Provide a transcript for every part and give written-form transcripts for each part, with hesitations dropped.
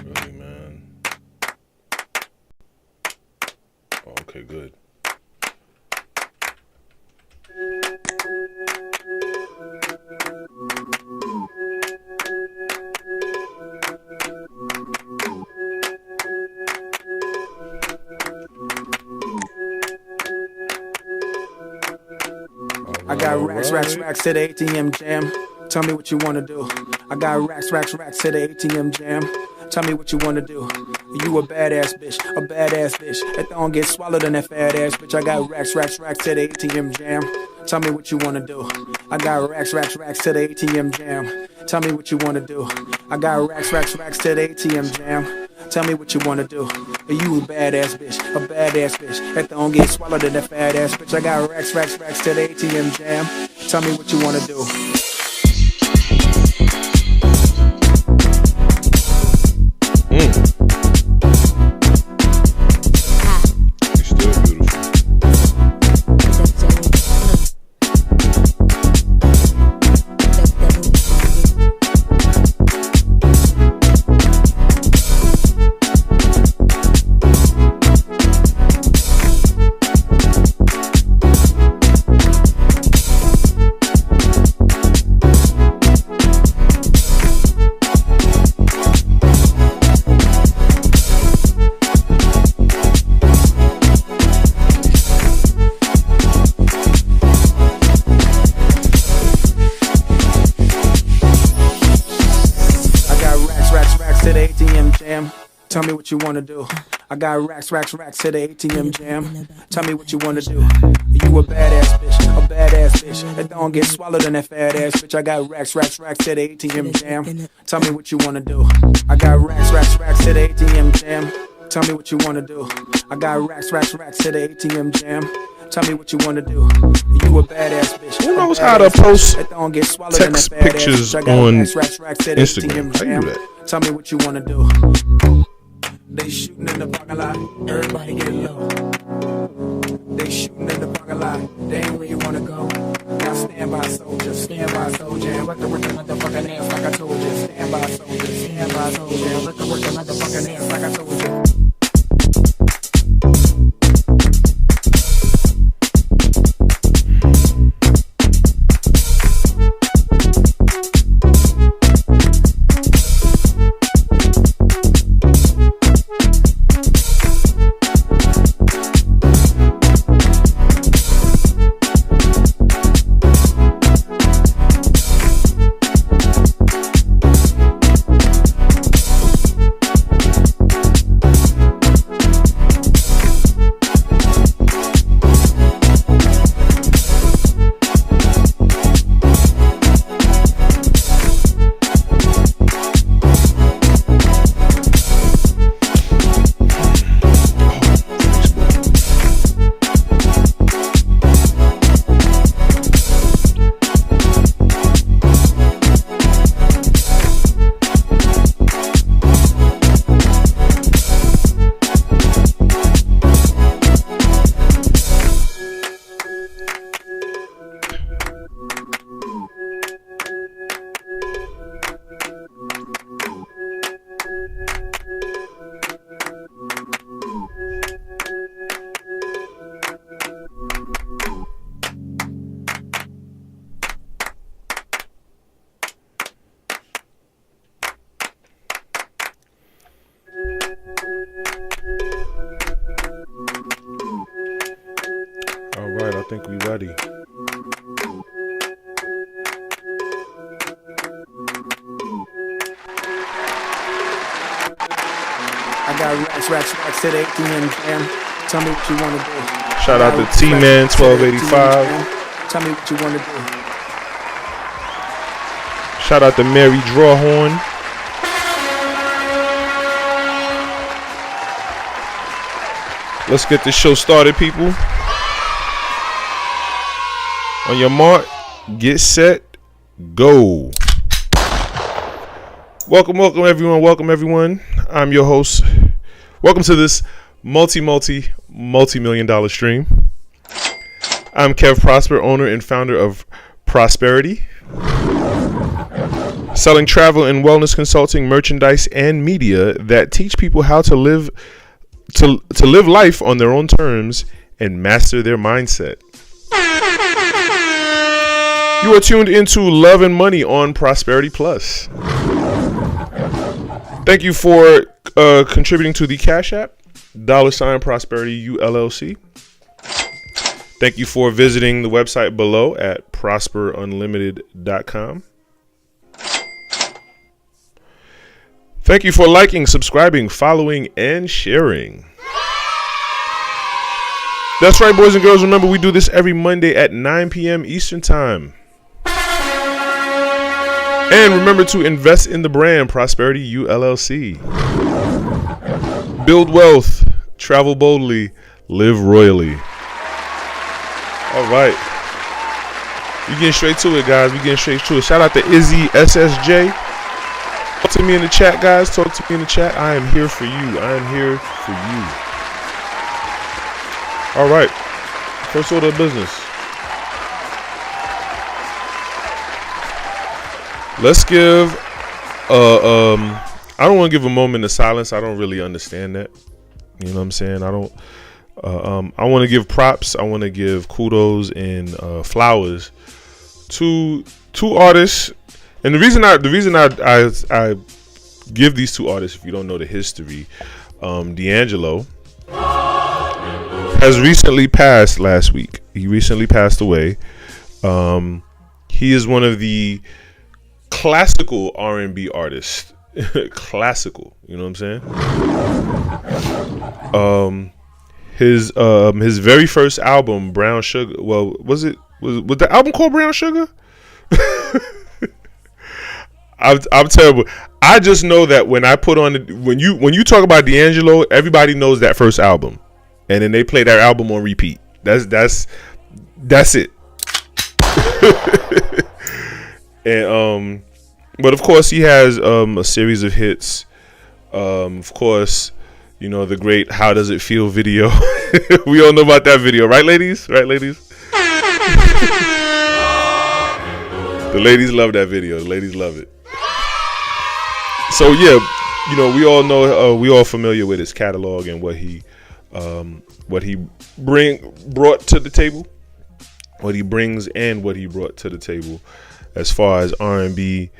Really, man. Oh, okay, good. I got racks to the ATM jam. Tell me what you wanna do. I got racks to the ATM jam. Tell me what you wanna do. You a badass bitch. That don't get swallowed in that fat ass bitch. I got racks to the ATM jam. Tell me what you wanna do. I got racks to the ATM jam. Tell me what you wanna do. I got racks to the ATM jam. Tell me what you wanna do. You a badass bitch. That don't get swallowed in that fat ass bitch. I got racks to the ATM jam. Tell me what you wanna do. She's still beautiful. Tell me what you wanna do. I got racks to the ATM jam. Tell me what you wanna do. You a badass bitch. That don't get swallowed in that fat ass bitch. I got racks to the ATM jam. Tell me what you wanna do. I got racks to the ATM jam. Tell me what you wanna do. I got racks to the ATM jam. Tell me what you wanna do. You a badass bitch. Who knows how to post that don't get swallowed text in that fat pictures ass bitch. I got on racks to the Instagram? ATM How you jam. do that? Tell me what you wanna do. They shooting in the parking lot, everybody get low. They shooting in the parking lot, they ain't where you wanna go. Now stand by soldier, and let the work the motherfucking ass like I told you. Stand by soldier, and let the work the motherfucking ass like I told you. All right, I think we ready. I got racks to the ATM jam. Tell me what you wanna do. Shout out to T-Man 1285. Tell me what you wanna do. Shout out to Mary Drawhorn. Let's get this show started, people. On your mark, get set, go. Welcome everyone. I'm your host. Welcome to this multi-million dollar stream. I'm Kev Prosper, owner and founder of Prosperity, selling travel and wellness consulting, merchandise, and media that teach people how to live life on their own terms and master their mindset. You are tuned into Love and Money on Prosperity Plus. Thank you for contributing to the Cash App, $Prosperity ULLC. Thank you for visiting the website below at prosperunlimited.com. Thank you for liking, subscribing, following, and sharing. That's right, boys and girls. Remember, we do this every Monday at 9 p.m. Eastern Time. And remember to invest in the brand Prosperity ULLC. Build wealth, travel boldly, live royally. All right. We getting straight to it, guys. We getting straight to it. Shout out to Izzy SSJ. Talk to me in the chat, guys. Talk to me in the chat. I am here for you. I am here for you. All right. First order of business. Let's give I don't want to give a moment of silence. I don't really understand that. You know what I'm saying? I don't I want to give props. I want to give kudos and flowers to two artists. And the reason I give these two artists, if you don't know the history, D'Angelo has recently passed last week. He recently passed away. He is one of the classical R&B artists. Classical, you know what I'm saying? His very first album, Brown Sugar. Well, was the album called Brown Sugar? I'm terrible. I just know that when I put on when you talk about D'Angelo, everybody knows that first album, and then they play that album on repeat. That's it. And but of course he has a series of hits. Of course, you know, the great "How Does It Feel" video. We all know about that video, right, ladies? Right, ladies? The ladies love that video. The ladies love it. So yeah, you know, we all know, we all familiar with his catalog and what he brought to the table, what he brings and what he brought to the table, as far as R&B,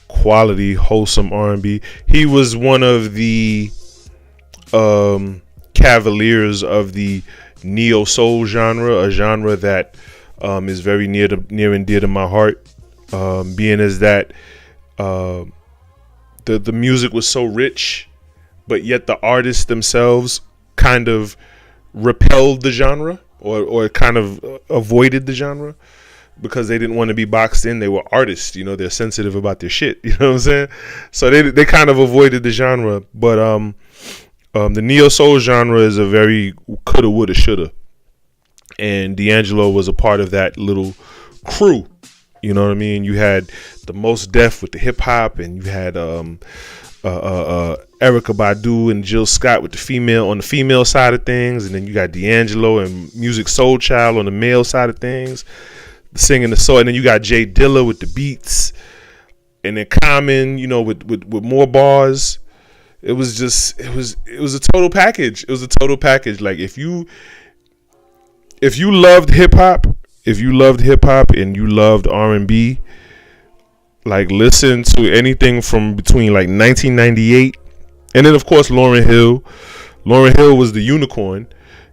quality, wholesome R&B. He was one of the cavaliers of the neo soul genre, a genre that is very near and dear to my heart, being as that the music was so rich, but yet the artists themselves kind of repelled the genre or kind of avoided the genre because they didn't want to be boxed in. They were artists, you know, they're sensitive about their shit, you know what I'm saying? So they kind of avoided the genre. But the neo soul genre is a very coulda, woulda, shoulda, and D'Angelo was a part of that little crew. You know what I mean? You had the Mos Def with the hip hop, and you had Erykah Badu and Jill Scott with the female side of things, and then you got D'Angelo and Musiq Soulchild on the male side of things, singing the soul, and then you got Jay Dilla with the beats, and then Common, you know, with more bars. It was a total package. It was a total package. Like if you loved hip hop. If you loved hip hop and you loved R&B, like listen to anything from between like 1998 and then of course Lauryn Hill. Lauryn Hill was the unicorn.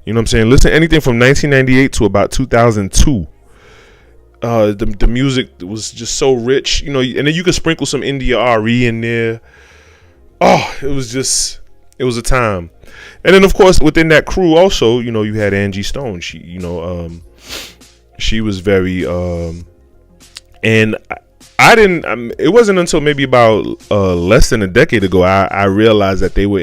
You know what I'm saying? Listen, anything from 1998 to about 2002. The music was just so rich, you know, and then you could sprinkle some India RE in there. Oh, it was a time. And then of course within that crew also, you know, you had Angie Stone. She, you know, she was very, and I didn't. It wasn't until maybe about less than a decade ago I realized that they were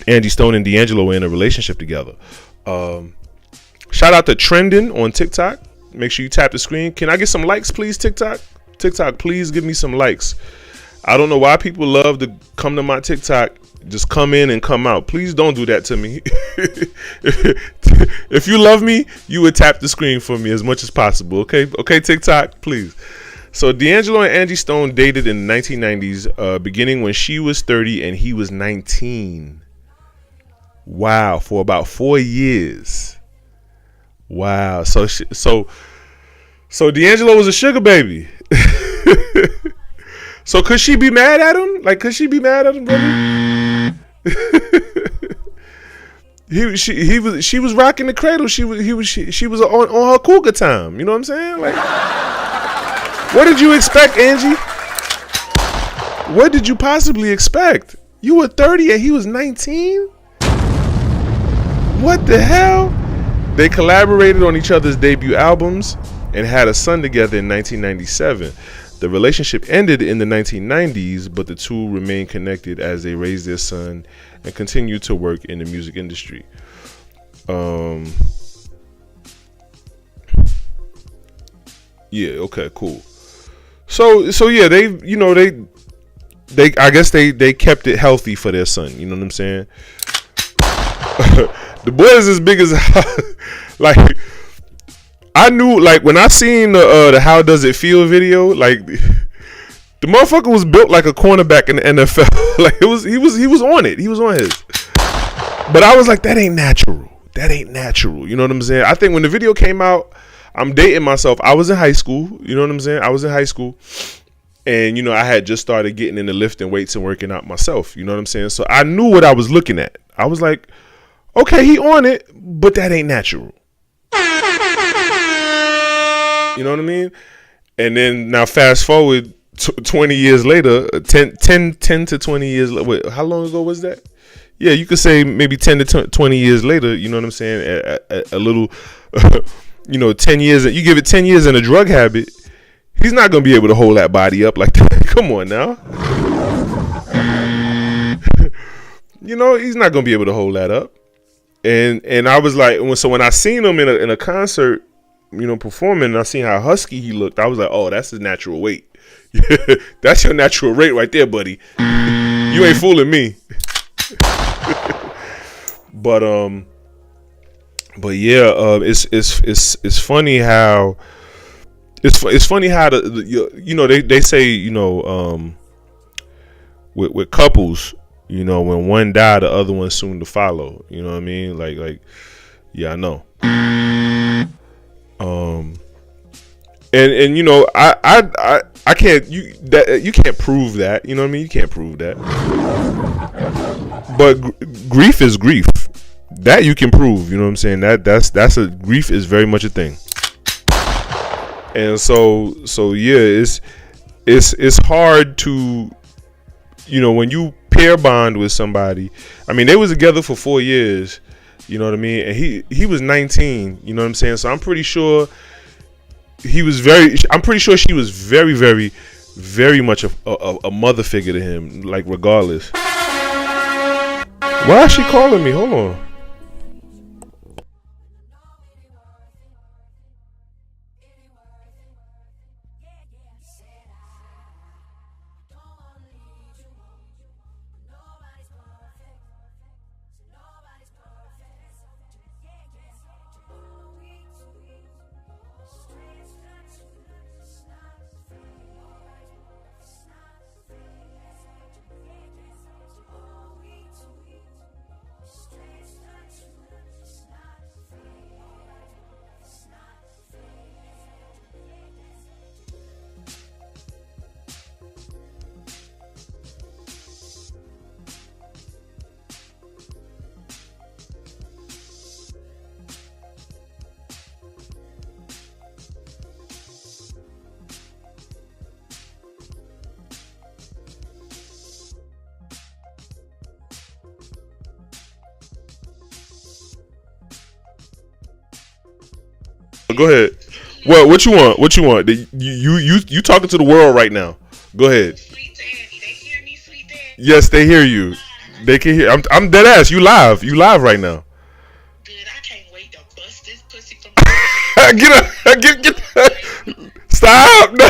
Angie Stone and D'Angelo were in a relationship together. Shout out to Trending on TikTok. Make sure you tap the screen. Can I get some likes, please, TikTok? TikTok, please give me some likes. I don't know why people love to come to my TikTok just come in and come out. Please don't do that to me. If you love me, you would tap the screen for me as much as possible. Okay, TikTok, please. So D'Angelo and Angie Stone dated in the 1990s, beginning when she was 30 and he was 19. Wow, for about 4 years. Wow. So D'Angelo was a sugar baby. So could she be mad at him? Like, could she be mad at him, brother? She was rocking the cradle. She was on her cougar time. You know what I'm saying? Like, what did you expect, Angie? What did you possibly expect? You were 30 and he was 19? What the hell? They collaborated on each other's debut albums and had a son together in 1997. The relationship ended in the 1990s, but the two remained connected as they raised their son and continued to work in the music industry. Yeah, okay, cool. So yeah, they I guess they kept it healthy for their son, you know what I'm saying? The boy is as big as like, I knew, like, when I seen the How Does It Feel video, like, the motherfucker was built like a cornerback in the NFL. Like, he was on it. He was on his. But I was like, that ain't natural. That ain't natural. You know what I'm saying? I think when the video came out, I'm dating myself. I was in high school. You know what I'm saying? I was in high school. And, you know, I had just started getting into lifting weights and working out myself. You know what I'm saying? So I knew what I was looking at. I was like, okay, he on it, but that ain't natural. You know what I mean? And then now fast forward 20 years later, 10 to 20 years later. Wait, how long ago was that? Yeah, you could say maybe 10 to 20 years later, you know what I'm saying? A little, 10 years. You give it 10 years in a drug habit, he's not going to be able to hold that body up like that. Come on now. He's not going to be able to hold that up. And I was like, so when I seen him in a concert, performing, and I seen how husky he looked, I was like, oh, that's his natural weight. That's your natural rate right there, buddy. You ain't fooling me. But yeah, it's funny how it's funny how they say with couples, when one die, the other one's soon to follow. You know what I mean? Like yeah, I know. And I can't you can't prove that, you know what I mean? You can't prove that. But grief is grief. That you can prove, you know what I'm saying? That's a grief is very much a thing. And so yeah, it's hard to, when you pair bond with somebody. I mean, they was together for 4 years, you know what I mean? And he was 19, you know what I'm saying? So I'm pretty sure she was very, very, very much a mother figure to him, like, regardless. Why is she calling me? Hold on. Go ahead. Well, what you want? What you want? You talking to the world right now. Go ahead. Sweet Daddy, they hear me, Sweet Daddy. Yes, they hear you. They can hear. I'm dead ass. You live. You live right now. Good. I can't wait to bust this pussy from. Get up. Get. Stop. No.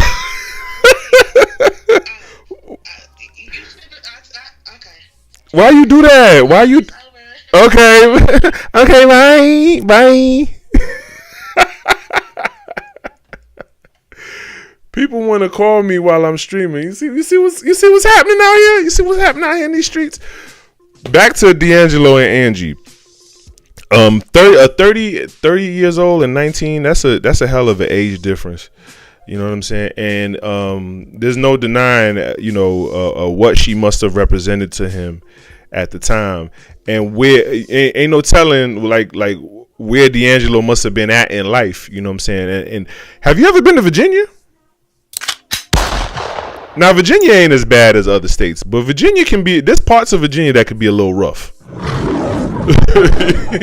Okay. Why you do that? Why you? It's over. Okay. Okay. Bye. People want to call me while I'm streaming. You see what's happening out here. You see what's happening out here in these streets. Back to D'Angelo and Angie. 30 years old and 19. That's a hell of an age difference. You know what I'm saying? And there's no denying, what she must have represented to him at the time, and where ain't no telling like where D'Angelo must have been at in life. You know what I'm saying? And have you ever been to Virginia? Now Virginia ain't as bad as other states, but Virginia can be. There's parts of Virginia that could be a little rough. You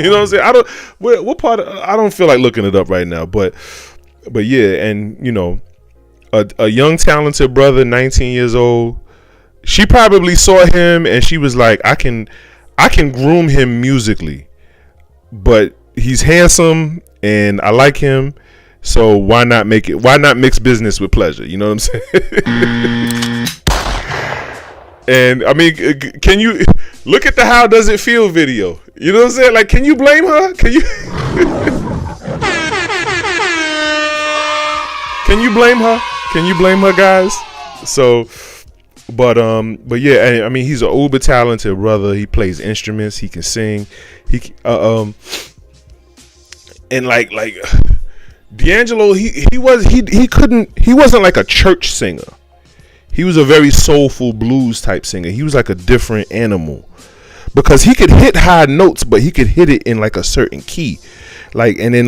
know what I'm saying? What part? I don't feel like looking it up right now, but yeah, and a young talented brother, 19 years old. She probably saw him and she was like, I can groom him musically, but he's handsome and I like him, so why not mix business with pleasure? You know what I'm saying? And I mean, can you look at the How Does It Feel video? You know what I'm saying? Like, can you blame her? Can you Can you blame her? Can you blame her, guys? So, but yeah, I mean, he's an uber talented brother. He plays instruments. He can sing. And like D'Angelo, he wasn't like a church singer. He was a very soulful blues type singer. He was like a different animal because he could hit high notes, but he could hit it in like a certain key, and then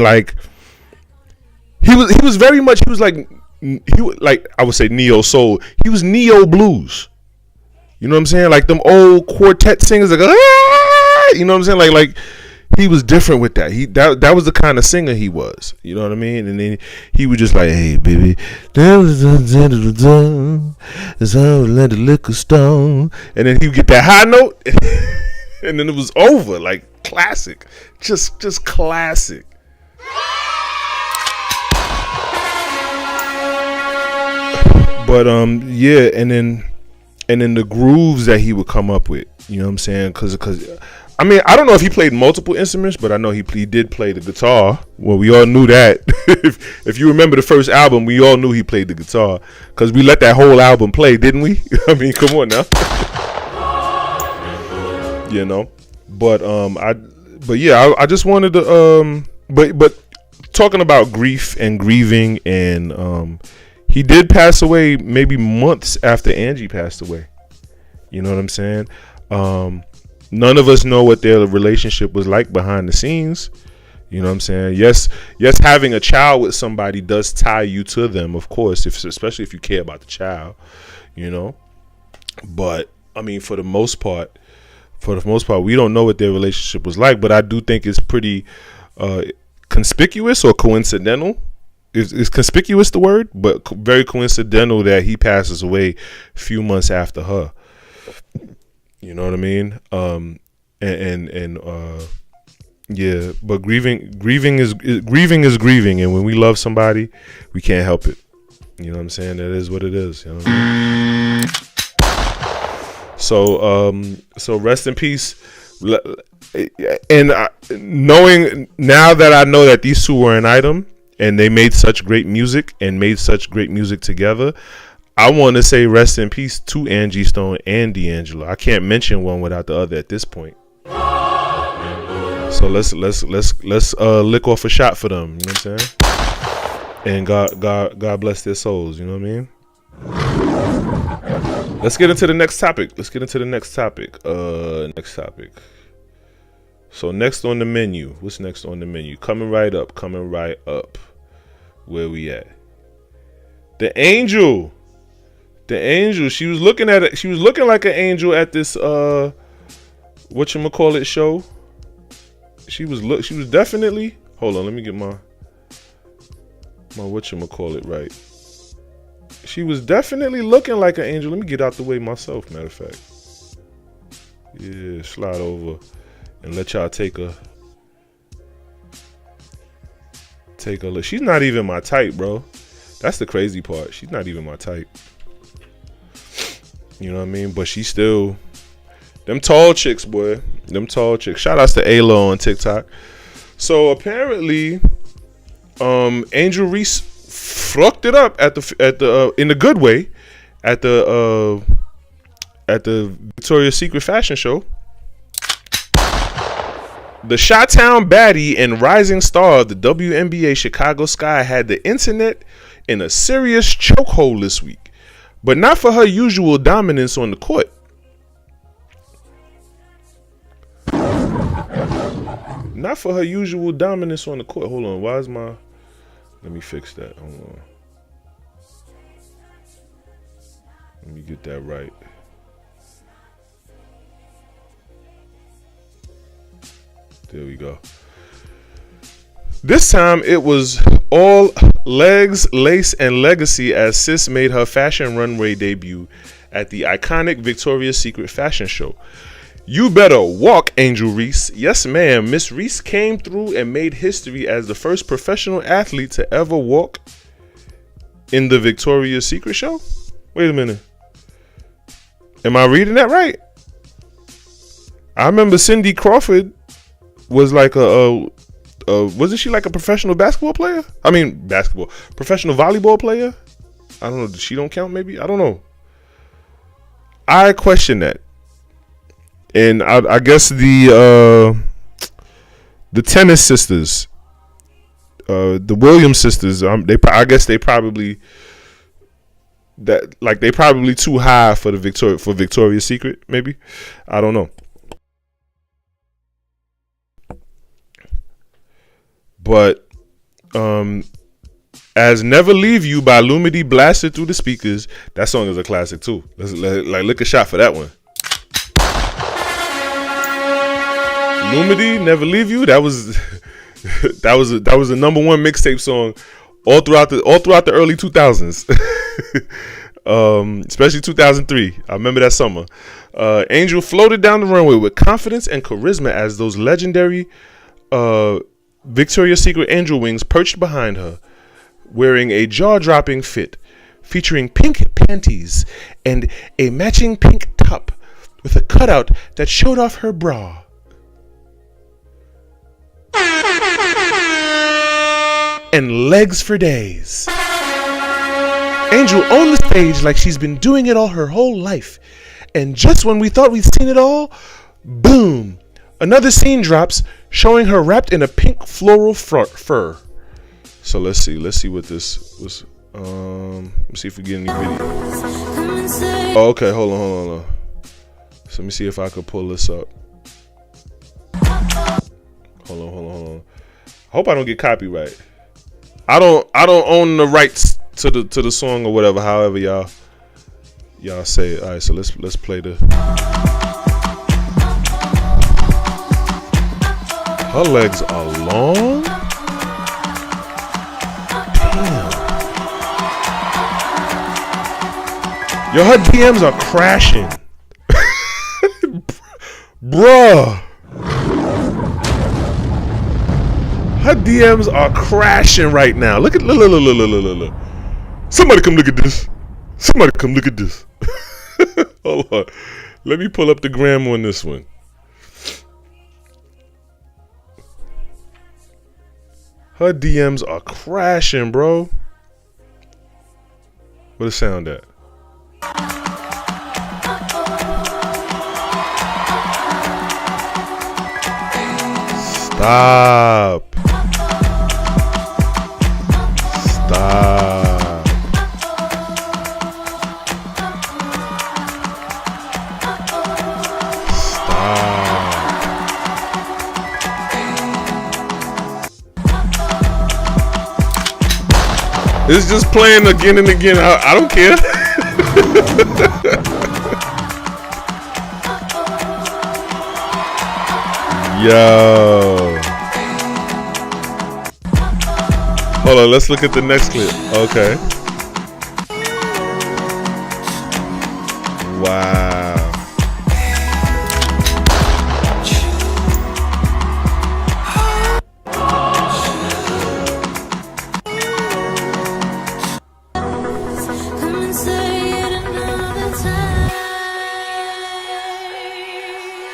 he was like I would say neo soul. He was neo blues. You know what I'm saying? Like them old quartet singers, like you know what I'm saying? Like he was different with that. That was the kind of singer he was. You know what I mean? And then he was just like, hey baby, it's all let the liquor stone. And then he would get that high note, and then it was over. Like classic, just classic. But yeah, and then the grooves that he would come up with, you know what I'm saying? Because I mean, I don't know if he played multiple instruments, but I know he did play the guitar. Well, we all knew that. If you remember the first album, we all knew he played the guitar because we let that whole album play, didn't we? I mean, come on now. But I just wanted to but talking about grief and grieving, and he did pass away maybe months after Angie passed away. You know what I'm saying? None of us know what their relationship was like behind the scenes. You know what I'm saying? Yes, having a child with somebody does tie you to them, of course, especially if you care about the child, But I mean, for the most part, we don't know what their relationship was like, but I do think it's pretty conspicuous or coincidental. Is conspicuous the word, but very coincidental that he passes away a few months after her. You know what I mean? Yeah, but grieving is grieving, and when we love somebody, we can't help it. You know what I'm saying? That is what it is. You know what I mean? So rest in peace. And knowing now that I know that these two were an item, and they made such great music together, I want to say rest in peace to Angie Stone and D'Angelo. I can't mention one without the other at this point. So let's lick off a shot for them. You know what I'm saying? And God bless their souls. You know what I mean? Let's get into the next topic. Next topic. So next on the menu. What's next on the menu? Coming right up. Where we at? The Angel. She was looking at it. She was looking like an angel at this whatchamacallit show. She was definitely. Hold on, let me get my whatchamacallit right. She was definitely looking like an angel. Let me get out the way myself, matter of fact. Yeah, slide over and let y'all take a look. She's not even my type, bro. That's the crazy part. She's not even my type. You know what I mean? But she still Them tall chicks, boy. Them tall chicks. Shout outs to Ayla on TikTok. So apparently, Angel Reese fucked it up at the in the good way at the Victoria's Secret fashion show. The Chi-Town baddie and rising star of the WNBA Chicago Sky had the internet in a serious chokehold this week, but not for her usual dominance on the court. Not for her usual dominance on the court. Hold on, why is my... Let me fix that. Hold on. Let me get that right. There we go. This time it was all legs, lace, and legacy as Sis made her fashion runway debut at the iconic Victoria's Secret fashion show. You better walk, Angel Reese. Yes, ma'am. Miss Reese came through and made history as the first professional athlete to ever walk in the Victoria's Secret show. Wait a minute. Am I reading that right? I remember Cindy Crawford was like wasn't she like a professional basketball player? I mean, professional volleyball player? I don't know. She don't count maybe? I don't know. I question that. And I guess the tennis sisters, the Williams sisters, I guess they probably too high for Victoria's Secret, maybe. I don't know. But as Never Leave You by Lumidee blasted through the speakers, that song is a classic too. Look a shot for that one. Lumidee, Never Leave You. That was a number one mixtape song all throughout the early 2000s. Especially 2003. I remember that summer. Angel floated down the runway with confidence and charisma as those legendary Victoria's Secret angel wings perched behind her, wearing a jaw-dropping fit featuring pink panties and a matching pink top with a cutout that showed off her bra. And legs for days. Angel on the stage like she's been doing it all her whole life. And just when we thought we'd seen it all, boom, another scene drops showing her wrapped in a pink floral fur. So let's see what this was. Let's see if we get any video. Oh, okay, hold on. So let me see if I could pull this up. Hold on. I hope I don't get copyright. I don't own the rights to the song or whatever. However y'all say it. All right, so let's play the. Her legs are long. Damn. Yo, her DMs are crashing. Bruh. Her DMs are crashing right now. Look. Somebody come look at this. Hold on. Let me pull up the gram on this one. Her DMs are crashing, bro. Where the sound at? Stop. It's just playing again and again. I don't care. Yo. Hold on, let's look at the next clip. Okay. Wow.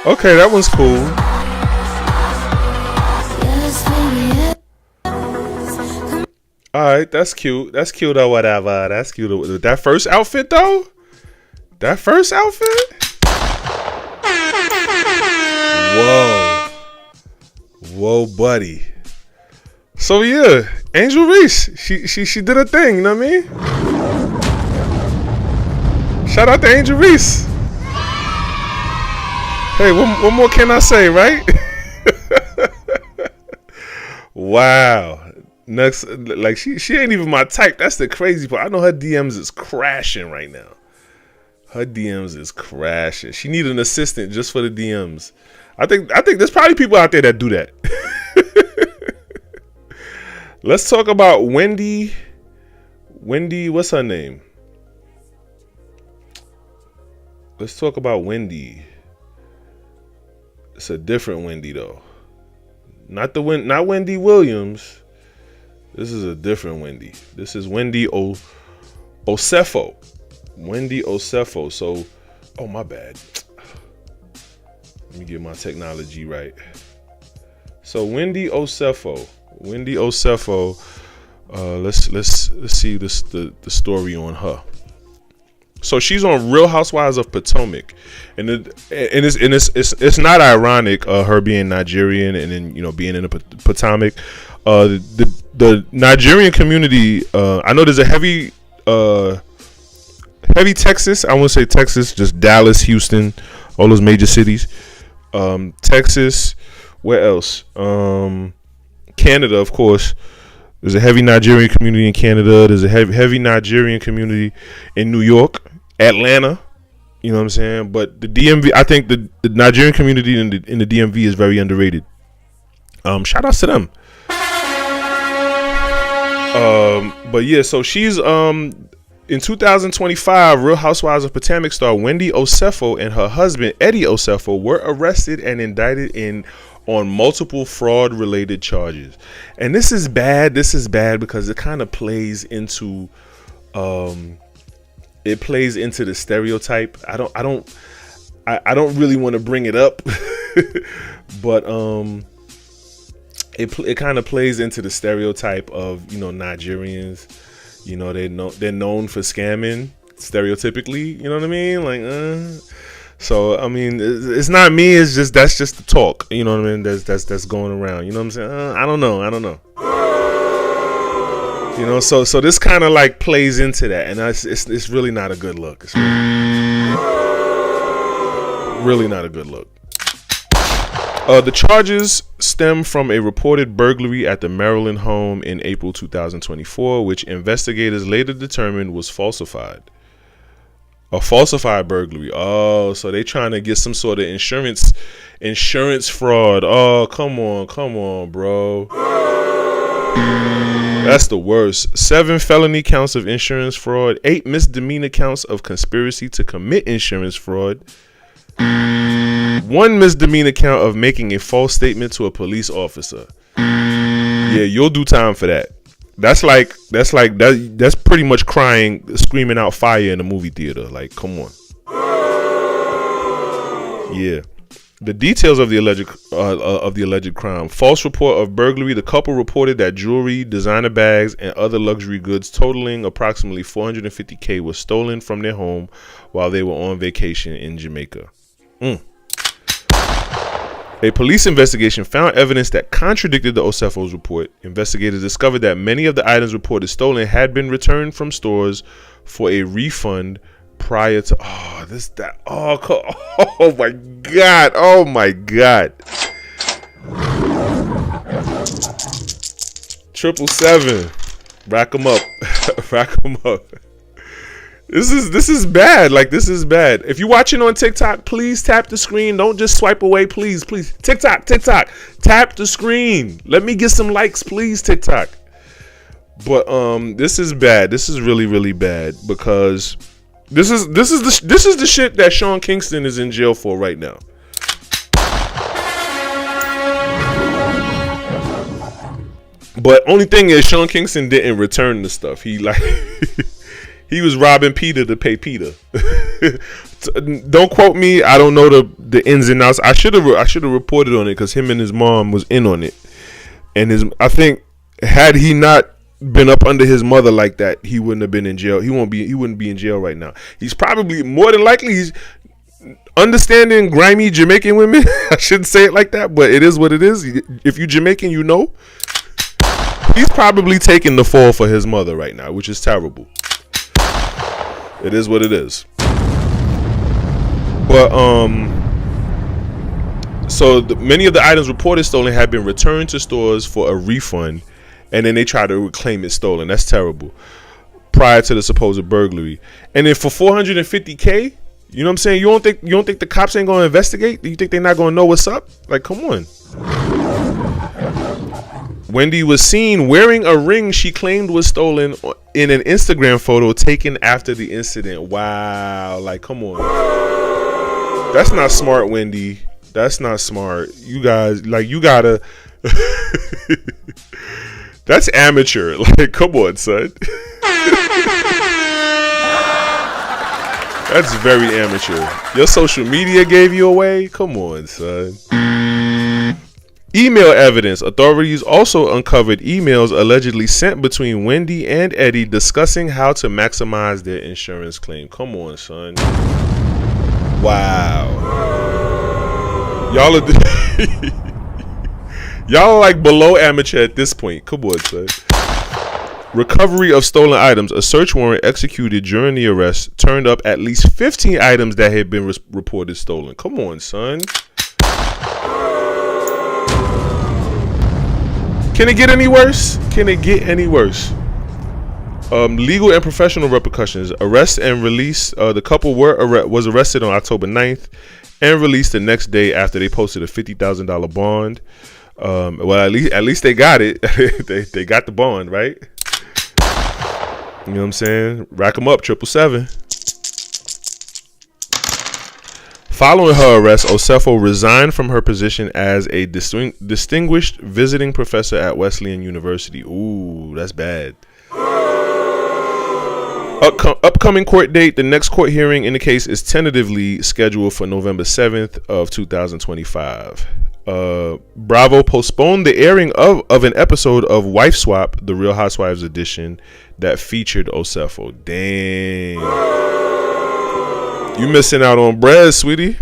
Okay, that one's cool. All right, that's cute. That's cute or whatever. That's cute. That first outfit though. That first outfit. Whoa, buddy. So yeah, Angel Reese, she did her thing. You know what I mean? Shout out to Angel Reese. Hey, what more can I say, right? Wow. Next, like she ain't even my type. That's the crazy part. I know her DMs is crashing right now. Her DMs is crashing. She need an assistant just for the DMs. I think there's probably people out there that do that. Let's talk about Wendy. Wendy, what's her name? Let's talk about Wendy. It's a different Wendy though. Not Wendy Williams. This is a different Wendy. This is Wendy Osefo. Wendy Osefo. So, oh my bad. Let me get my technology right. So Wendy Osefo. Wendy Osefo. Let's see the story on her. So she's on Real Housewives of Potomac, and it's not ironic her being Nigerian and then being in the Potomac. The Nigerian community, I know there's a heavy Texas. I won't say Texas, just Dallas, Houston, all those major cities. Texas, where else? Canada, of course. There's a heavy Nigerian community in Canada. There's a heavy Nigerian community in New York, Atlanta. You know what I'm saying? But the DMV, I think the Nigerian community in the DMV is very underrated. Shout outs to them. But yeah, so she's in 2025, Real Housewives of Potomac star Wendy Osefo and her husband Eddie Osefo were arrested and indicted on multiple fraud-related charges. And this is bad. This is bad because it kind of plays into the stereotype. I don't really want to bring it up, but it kind of plays into the stereotype of Nigerians. They're known for scamming stereotypically. You know what I mean? Like, so I mean, it's not me. It's just that's just the talk. You know what I mean? That's going around. You know what I'm saying? I don't know. So this kind of like plays into that, and it's really not a good look. It's really not a good look. The charges stem from a reported burglary at the Maryland home in April 2024, which investigators later determined was falsified. A falsified burglary. Oh, so they trying to get some sort of insurance fraud. Oh, come on, bro. That's the worst. 7 felony counts of insurance fraud, 8 misdemeanor counts of conspiracy to commit insurance fraud, 1 misdemeanor count of making a false statement to a police officer. Yeah, you'll do time for that. That's pretty much screaming out fire in a movie theater. Like, come on. Yeah. The details of the alleged crime. False report of burglary. The couple reported that jewelry, designer bags, and other luxury goods totaling approximately $450K was stolen from their home while they were on vacation in Jamaica. A police investigation found evidence that contradicted the Osefo's report. Investigators discovered that many of the items reported stolen had been returned from stores for a refund prior to. Oh my God. 777. Rack them up. This is bad. Like, this is bad. If you're watching on TikTok, please tap the screen. Don't just swipe away, please. TikTok. Tap the screen. Let me get some likes, please, TikTok. But this is bad. This is really, really bad because this is the shit that Sean Kingston is in jail for right now. But only thing is, Sean Kingston didn't return the stuff. He was robbing Peter to pay Peter. Don't quote me. I don't know the ins and outs. I should have reported on it because him and his mom was in on it, and I think had he not been up under his mother like that, he wouldn't have been in jail. He wouldn't be in jail right now. He's probably more than likely he's understanding grimy Jamaican women. I shouldn't say it like that, but it is what it is. If you Jamaican, you know. He's probably taking the fall for his mother right now, which is terrible. It is what it is. But so many of the items reported stolen had been returned to stores for a refund, and then they try to reclaim it stolen. That's terrible. Prior to the supposed burglary, and then for $450K, you know what I'm saying? You don't think the cops ain't gonna investigate? You think they're not gonna know what's up? Like, come on. Wendy was seen wearing a ring she claimed was stolen in an Instagram photo taken after the incident. Wow, like, come on. That's not smart, Wendy. That's not smart. You guys, like, you gotta. That's amateur. Like, come on, son. That's very amateur. Your social media gave you away? Come on, son. Email evidence. Authorities also uncovered emails allegedly sent between Wendy and Eddie discussing how to maximize their insurance claim. Come on, son. Wow. Y'all are like below amateur at this point. Come on, son. Recovery of stolen items. A search warrant executed during the arrest turned up at least 15 items that had been reported stolen. Come on, son. Can it get any worse? Can it get any worse? Legal and professional repercussions. Arrest and release. The couple was arrested on October 9th and released the next day after they posted a $50,000 bond. Well, at least they got it. they got the bond, right? You know what I'm saying? Rack them up, 777. Following her arrest, Osefo resigned from her position as a distinguished visiting professor at Wesleyan University. Ooh, that's bad. Upcoming court date. The next court hearing in the case is tentatively scheduled for November 7th of 2025. Bravo postponed the airing of an episode of Wife Swap, the Real Housewives edition that featured Osefo. Dang. You missing out on bread, sweetie.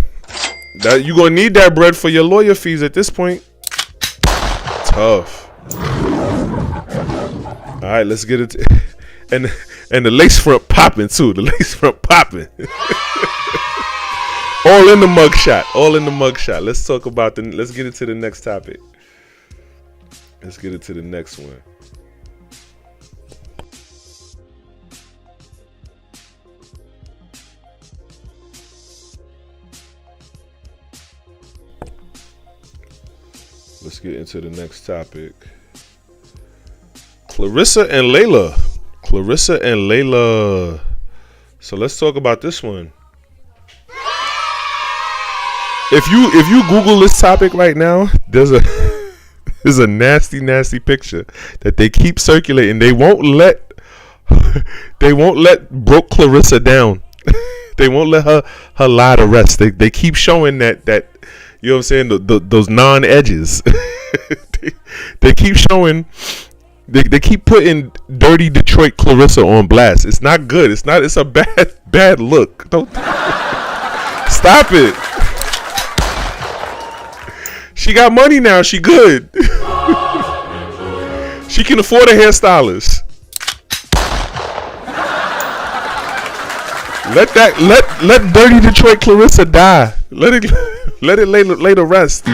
That you gonna need that bread for your lawyer fees at this point. Tough. All right, let's get it. And the lace front popping too. The lace front popping. All in the mugshot. All in the mugshot. Let's talk about let's get into the next topic. Let's get into the next one. Let's get into the next topic. Clarissa and Layla. So let's talk about this one. If you Google this topic right now, there's a nasty picture that they keep circulating. They won't let broke Clarissa down. They won't let her lie to rest. They keep showing that you know what I'm saying, those non-edges. they keep showing. They keep putting dirty Detroit Clarissa on blast. It's not good. It's a bad look. Don't stop it. She got money now. She good. She can afford a hairstylist. Let dirty Detroit Clarissa die. Let it lay to rest.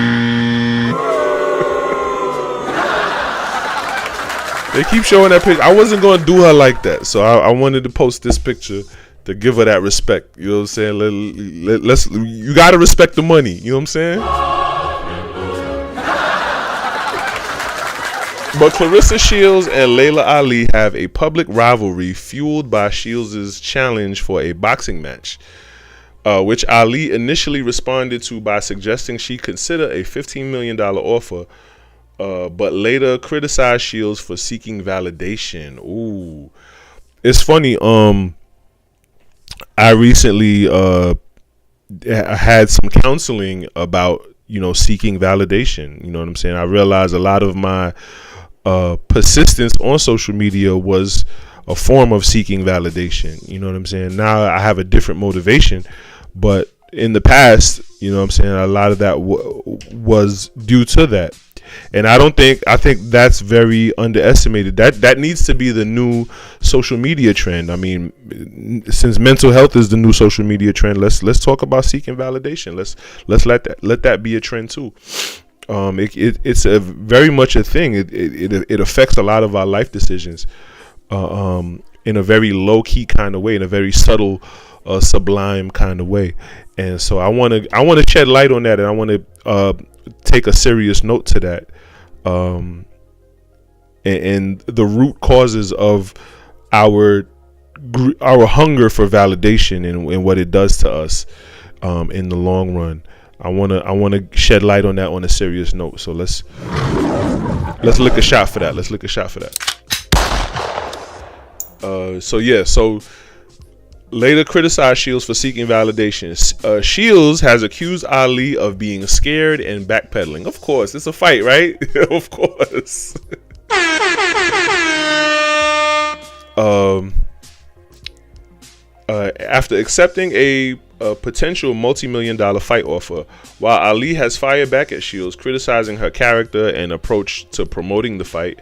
They keep showing that picture. I wasn't going to do her like that, so I wanted to post this picture to give her that respect. You know what I'm saying? You got to respect the money. You know what I'm saying? But Clarissa Shields and Layla Ali have a public rivalry fueled by Shields' challenge for a boxing match, which Ali initially responded to by suggesting she consider a $15 million offer, but later criticized Shields for seeking validation. Ooh, it's funny. I recently had some counseling about, seeking validation. You know what I'm saying? I realized a lot of my persistence on social media was a form of seeking validation. You know what I'm saying? Now I have a different motivation, but in the past, you know what I'm saying, a lot of that was due to that. And I think that's very underestimated. That needs to be the new social media trend. I mean, since mental health is the new social media trend, let's talk about seeking validation. Let's let that be a trend too. It's a very much a thing. It affects a lot of our life decisions in a very low key kind of way, in a very subtle, sublime kind of way. And so I want to shed light on that, and I want to take a serious note to that, and the root causes of our hunger for validation and what it does to us in the long run. I want to shed light on that on a serious note. So let's lick a shot for that. Let's lick a shot for that. So Layla criticized Shields for seeking validation. Shields has accused Ali of being scared and backpedaling. Of course, it's a fight, right? Of course. After accepting a potential multi-million-dollar fight offer, while Ali has fired back at Shields, criticizing her character and approach to promoting the fight,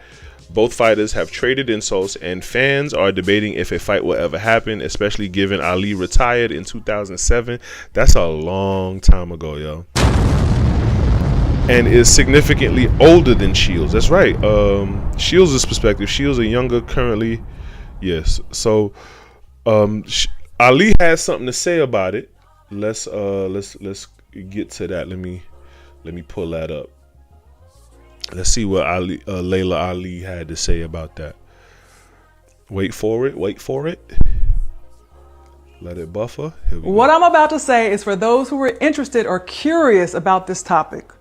both fighters have traded insults, and fans are debating if a fight will ever happen, especially given Ali retired in 2007. That's a long time ago, yo. And is significantly older than Shields. That's right. Shields' perspective. Shields are younger currently. Yes. So Ali has something to say about it. Let's get to that. Let me pull that up. Let's see what Layla Ali had to say about that. Wait for it. Let it buffer. What I'm about to say is for those who are interested or curious about this topic.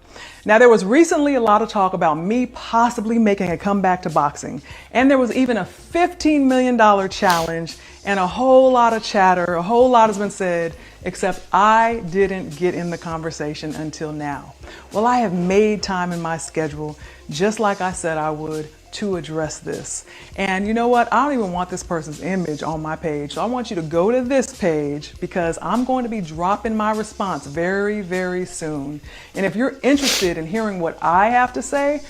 Now, there was recently a lot of talk about me possibly making a comeback to boxing. And there was even a $15 million challenge and a whole lot of chatter. A whole lot has been said, except I didn't get in the conversation until now. Well, I have made time in my schedule, just like I said I would, to address this. And you know what? I don't even want this person's image on my page. So I want you to go to this page because I'm going to be dropping my response very, very soon. And if you're interested in hearing what I have to say,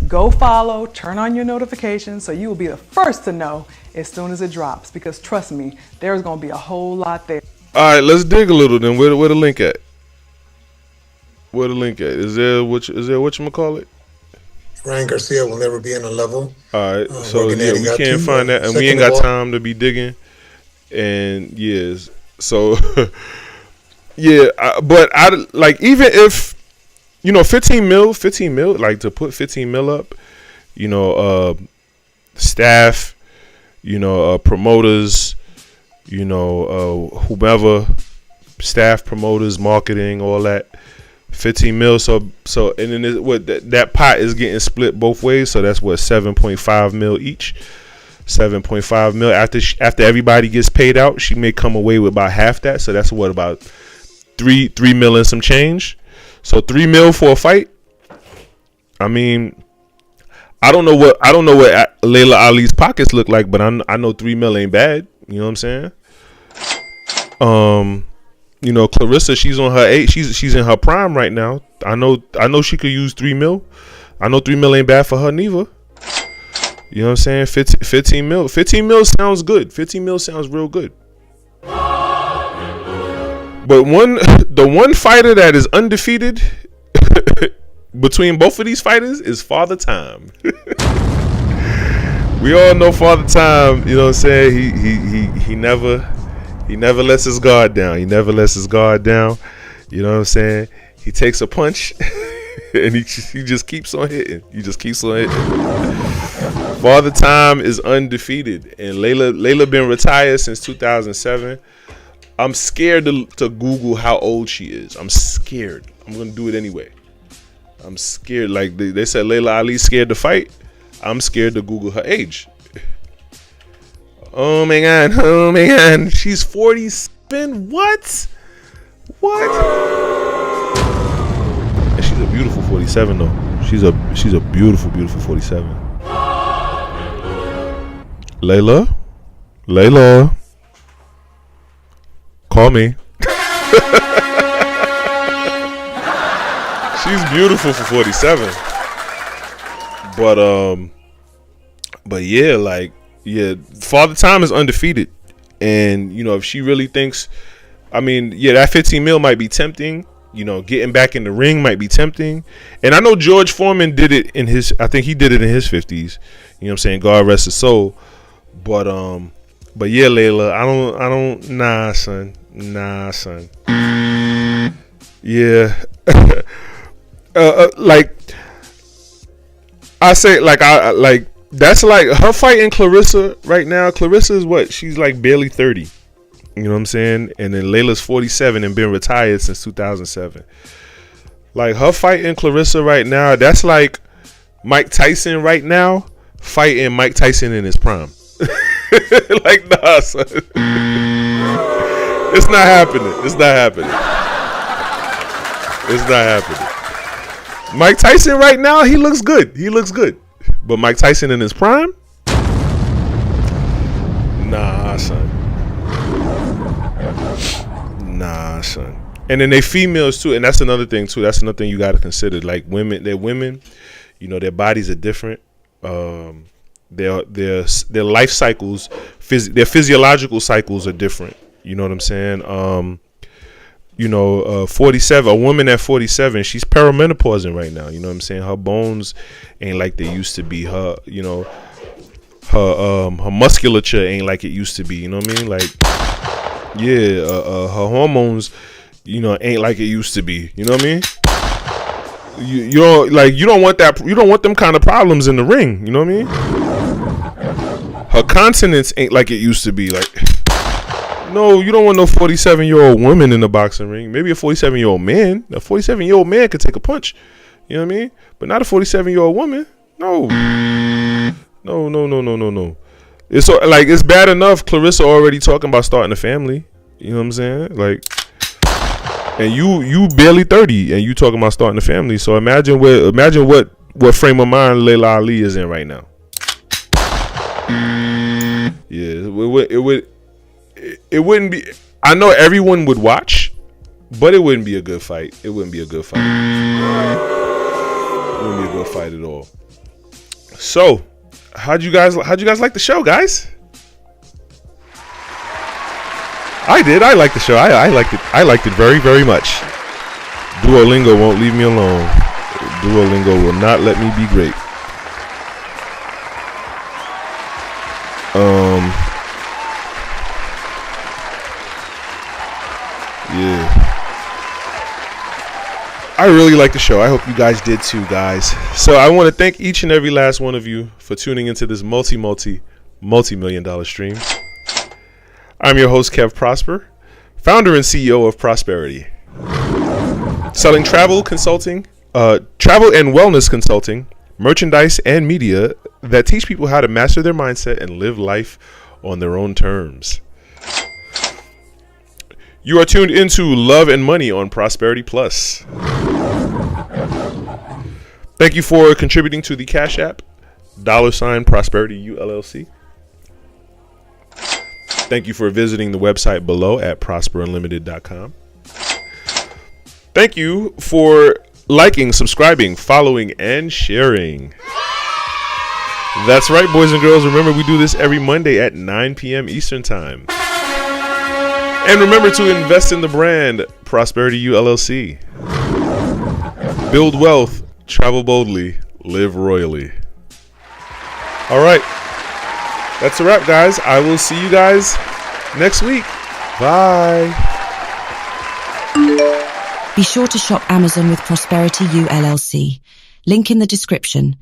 go follow, turn on your notifications so you will be the first to know as soon as it drops. Because trust me, there's going to be a whole lot there. All right, let's dig a little then. Where the link at? Where the link at? Is there whatchamacallit? Ryan Garcia will never be in a level. All right, so yeah, we can't find that, and we ain't got time to be digging. And yes, so yeah, but I like, even if 15 mil, like to put 15 mil up, staff, promoters, whomever, staff, promoters, marketing, all that. 15 mil, so and then that pot is getting split both ways, so that's what 7.5 mil each. 7.5 mil after everybody gets paid out, she may come away with about half that, so that's what, about 3 mil and some change. So 3 mil for a fight. I mean, I don't know what Layla Ali's pockets look like, but I know 3 mil ain't bad. You know what I'm saying? Clarissa, she's on her 8. She's in her prime right now. I know she could use 3 mil. I know 3 mil ain't bad for her neither. You know what I'm saying? 15 mil. 15 mil sounds good. 15 mil sounds real good. But the one fighter that is undefeated between both of these fighters is Father Time. We all know Father Time. You know what I'm saying? He never lets his guard down. You know what I'm saying? He takes a punch and he just keeps on hitting. Father Time is undefeated, and Layla been retired since 2007. I'm scared to Google how old she is. I'm scared. I'm gonna do it anyway. I'm scared. Like they said, Layla Ali's scared to fight. I'm scared to Google her age. Oh my god, she's 47. What? What? And she's a beautiful 47 though. She's a beautiful, beautiful 47. Layla, call me. She's beautiful for 47. But yeah, like, yeah, Father Time is undefeated. And, you know, if she really thinks, I mean, yeah, that 15 mil might be tempting. You know, getting back in the ring might be tempting. And I know George Foreman did it in his, I think he did it in his 50s. You know what I'm saying? God rest his soul. But yeah, Layla, nah, son. Yeah. Like, I say, like, that's like her fighting Clarissa right now. Clarissa is what? She's like barely 30. You know what I'm saying? And then Layla's 47 and been retired since 2007. Like, her fighting Clarissa right now, that's like Mike Tyson right now fighting Mike Tyson in his prime. Like, nah, son. It's not happening. Mike Tyson right now, he looks good. But Mike Tyson in his prime? Nah, son. And then they females too, and that's another thing too. That's another thing you got to consider. Like, they're women, you know, their bodies are different. Their life cycles, their physiological cycles are different. You know what I'm saying? 47, a woman at 47, she's perimenopausing right now. You know what I'm saying? Her bones ain't like they used to be. Her, you know, her musculature ain't like it used to be. You know what I mean? Like, yeah, her hormones, you know, ain't like it used to be. You know what I mean? You don't want that. You don't want them kind of problems in the ring. You know what I mean? Her continence ain't like it used to be. Like, no, you don't want no 47-year-old woman in the boxing ring. Maybe a 47-year-old man. A 47-year-old man could take a punch. You know what I mean? But not a 47-year-old woman. No. It's so, like, it's bad enough Clarissa already talking about starting a family. You know what I'm saying? Like, and you barely 30 and you talking about starting a family. So imagine what frame of mind Layla Ali is in right now. Yeah, it wouldn't be. I know everyone would watch, but it wouldn't be a good fight. It wouldn't be a good fight at all. So, how'd you guys like the show, guys? I did. I liked the show. I liked it. I liked it very, very much. Duolingo won't leave me alone. Duolingo will not let me be great. Yeah. I really like the show. I hope you guys did too, guys. So I want to thank each and every last one of you for tuning into this multi-million-dollar stream. I'm your host, Kev Prosper, founder and CEO of Prosperity. Selling travel and wellness consulting, merchandise, and media that teach people how to master their mindset and live life on their own terms. You are tuned into Love and Money on Prosperity Plus. Thank you for contributing to the Cash App, $Prosperity ULLC. Thank you for visiting the website below at prosperunlimited.com. Thank you for liking, subscribing, following, and sharing. That's right, boys and girls. Remember, we do this every Monday at 9 p.m. Eastern Time. And remember to invest in the brand Prosperity ULLC. Build wealth, travel boldly, live royally. All right. That's a wrap, guys. I will see you guys next week. Bye. Be sure to shop Amazon with Prosperity ULLC. Link in the description.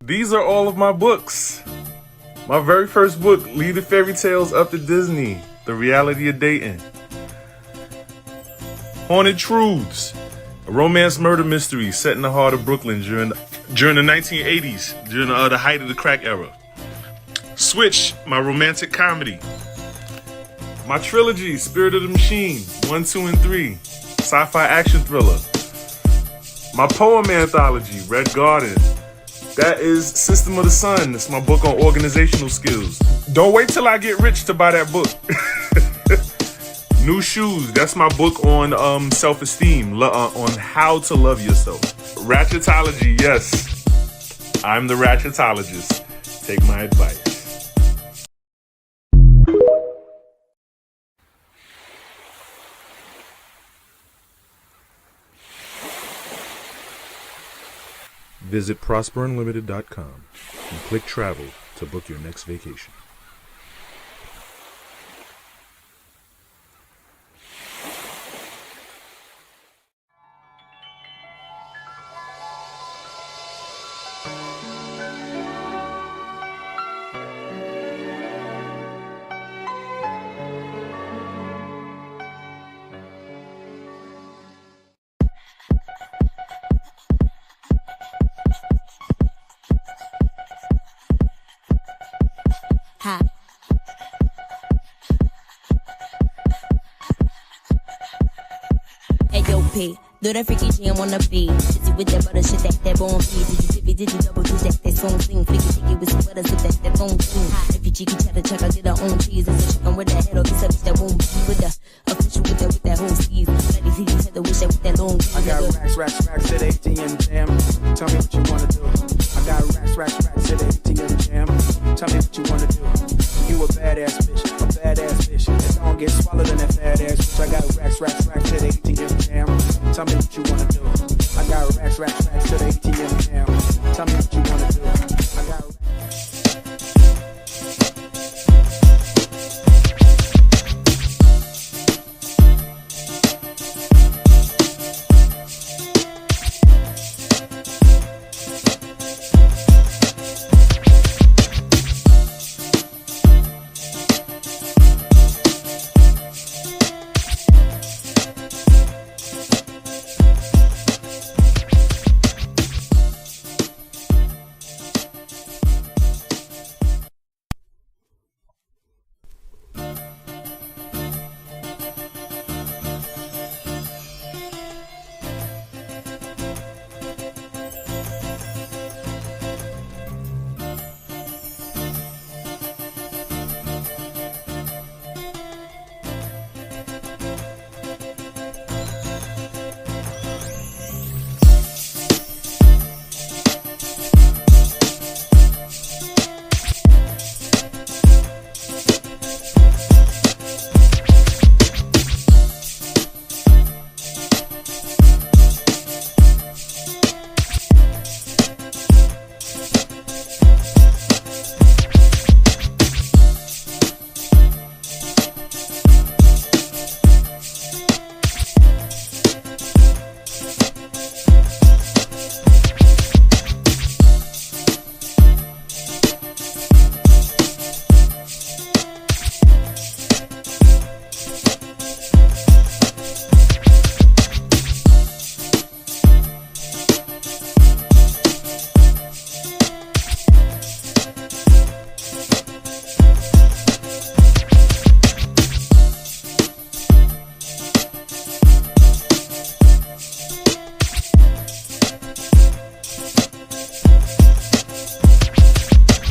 These are all of my books. My very first book, Leave the Fairy Tales Up to Disney, The Reality of Dating. Haunted Truths, a romance murder mystery set in the heart of Brooklyn during the 1980s, during the height of the crack era. Switch, my romantic comedy. My trilogy, Spirit of the Machine, 1, 2, and 3, sci-fi action thriller. My poem anthology, Red Garden. That is System of the Sun. It's my book on organizational skills. Don't wait till I get rich to buy that book. New Shoes. That's my book on self-esteem, on how to love yourself. Ratchetology. Yes, I'm the Ratchetologist. Take my advice. Visit ProsperUnlimited.com and click Travel to book your next vacation. Do that freaky jam on the beat. Shitty with that butter shit that bone feed. Did you tippy, did you double, do that song sing. Flicky, flicky with some butter, sip that phone sing. If you cheeky cheddar chuck, I get her own cheese. It's a chicken with that head, or this a bitch that won't be with the official with that whole sleeve. Let these heat the wish that with that long. I got racks to the ATM jam. Tell me what you wanna do. I got racks to the ATM jam. Tell me what you wanna do. You a badass bitch. That don't get swallowed in that fat ass bitch. I got racks to the ATM jam. Tell me what you wanna do. I got racks to the ATM jam. Tell me what